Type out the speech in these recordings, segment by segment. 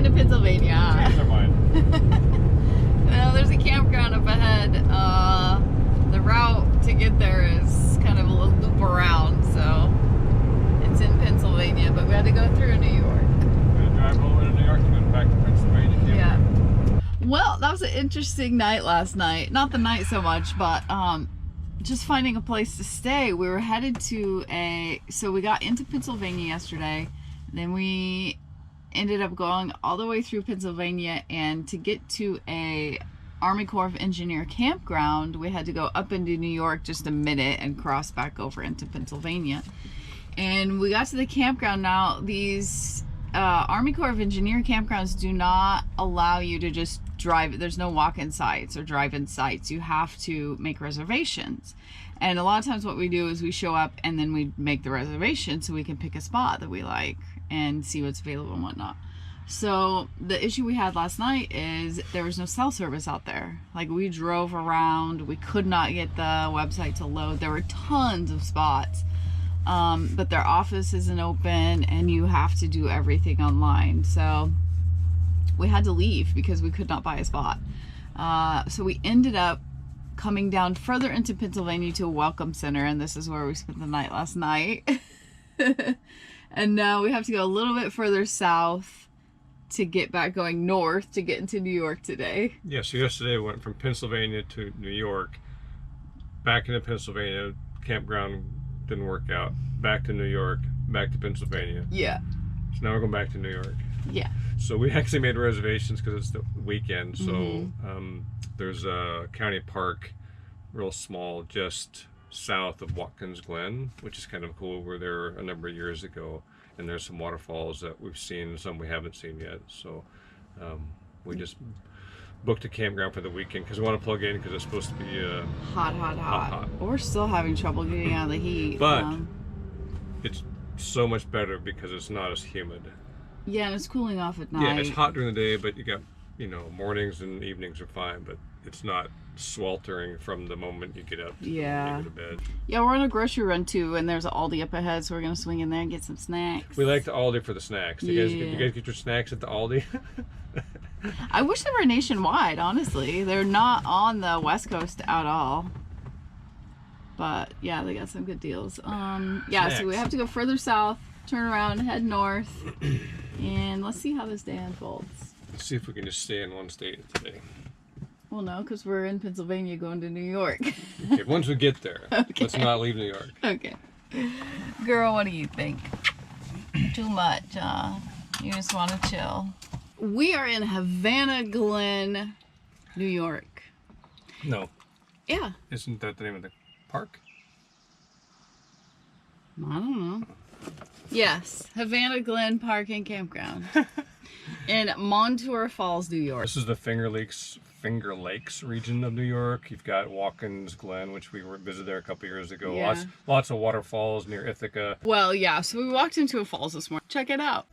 into Pennsylvania. Change their mind. Well, there's a campground up ahead. The route to get there is kind of a little loop around, so it's in Pennsylvania, but we had to go through New York. We're going to drive over to New York and go back to Pennsylvania. Yeah. Well, that was an interesting night last night. Not the night so much, but just finding a place to stay. We were headed to so we got into Pennsylvania yesterday, then we ended up going all the way through Pennsylvania, and to get to a Army Corps of Engineer campground, we had to go up into New York just a minute and cross back over into Pennsylvania. And we got to the campground. Now, these Army Corps of Engineer campgrounds do not allow you to just drive. There's no walk-in sites or drive-in sites. You have to make reservations. And a lot of times what we do is we show up and then we make the reservation so we can pick a spot that we like and see what's available and whatnot. So the issue we had last night is there was no cell service out there. Like, we drove around, we could not get the website to load. There were tons of spots, but their office isn't open and you have to do everything online. So we had to leave because we could not buy a spot. So we ended up coming down further into Pennsylvania to a welcome center, and this is where we spent the night last night. And now we have to go a little bit further south to get back going north to get into New York today. Yeah, so yesterday we went from Pennsylvania to New York, back into Pennsylvania, campground didn't work out, back to New York, back to Pennsylvania. Yeah. So now we're going back to New York. Yeah. So we actually made reservations because it's the weekend. So there's a county park, real small, just south of Watkins Glen, which is kind of cool. We were there a number of years ago, and there's some waterfalls that we've seen, some we haven't seen yet. So we just booked a campground for the weekend because we want to plug in because it's supposed to be hot. We're still having trouble getting out of the heat. But it's so much better because it's not as humid. Yeah, and it's cooling off at night. Yeah, it's hot during the day, but you got, mornings and evenings are fine, but it's not sweltering from the moment you get up to go to bed. Yeah, we're on a grocery run too, and there's an Aldi up ahead, so we're going to swing in there and get some snacks. We like the Aldi for the snacks. Do you guys get your snacks at the Aldi? I wish they were nationwide, honestly. They're not on the West Coast at all. But yeah, they got some good deals. So we have to go further south, turn around, head north, and let's see how this day unfolds. Let's see if we can just stay in one state today. Well, no, because we're in Pennsylvania going to New York. Okay, once we get there, let's not leave New York. Okay. Girl, what do you think? Too much, you just want to chill. We are in Havana Glen, New York. No. Yeah. Isn't that the name of the park? I don't know. Yes, Havana Glen Park and Campground in Montour Falls, New York. This is the Finger Lakes region of New York. You've got Watkins Glen, which we visited there a couple years ago. Yeah. Lots of waterfalls near Ithaca. Well, yeah, so we walked into a falls this morning. Check it out.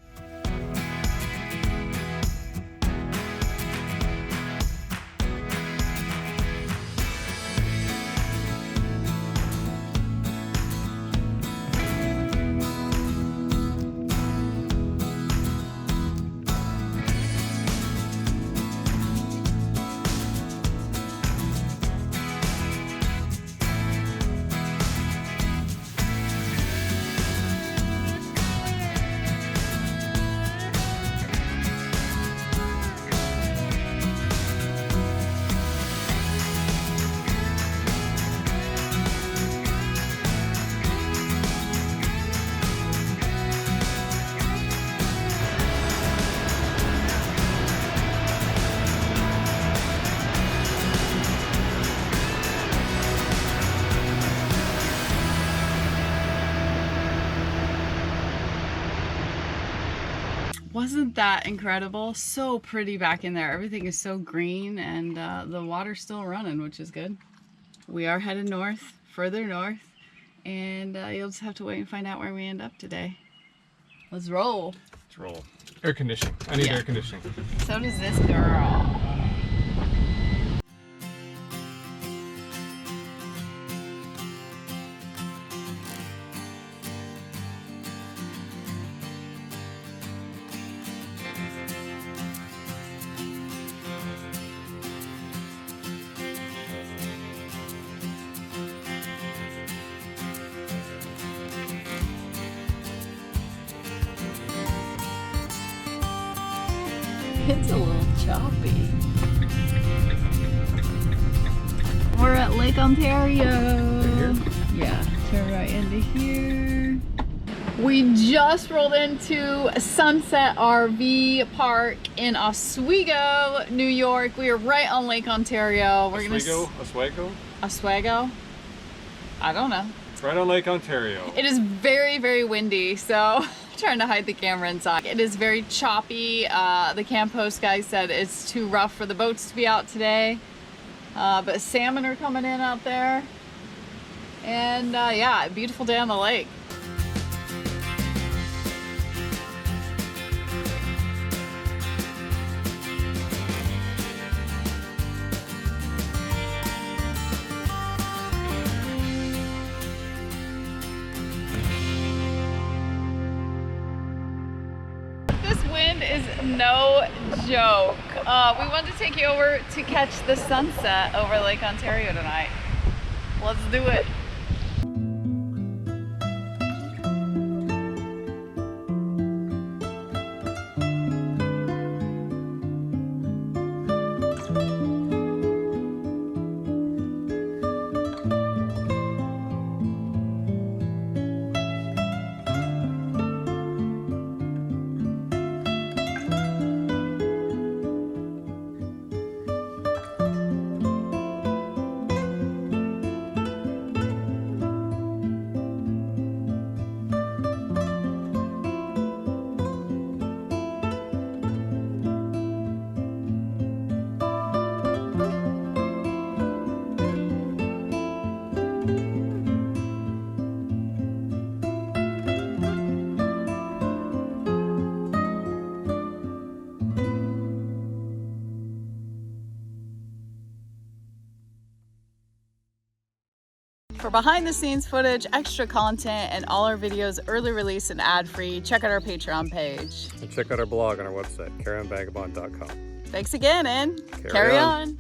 Wasn't that incredible? So pretty back in there. Everything is so green, and the water's still running, which is good. We are headed north, further north, and you'll just have to wait and find out where we end up today. Let's roll. Let's roll. Air conditioning. I need air conditioning. So does this girl. It's a little choppy. We're at Lake Ontario. Yeah, turn right into here. We just rolled into Sunset RV Park in Oswego, New York. We are right on Lake Ontario. We're Oswego? Oswego? I don't know. Right on Lake Ontario. It is very, very windy, so I'm trying to hide the camera inside. It is very choppy. The camp host guy said it's too rough for the boats to be out today. But salmon are coming in out there. And yeah, beautiful day on the lake. Is no joke. We wanted to take you over to catch the sunset over Lake Ontario tonight. Let's do it. For behind the scenes footage, extra content, and all our videos early release and ad free, check out our Patreon page. And check out our blog on our website, carryonvagabond.com. Thanks again, and carry on.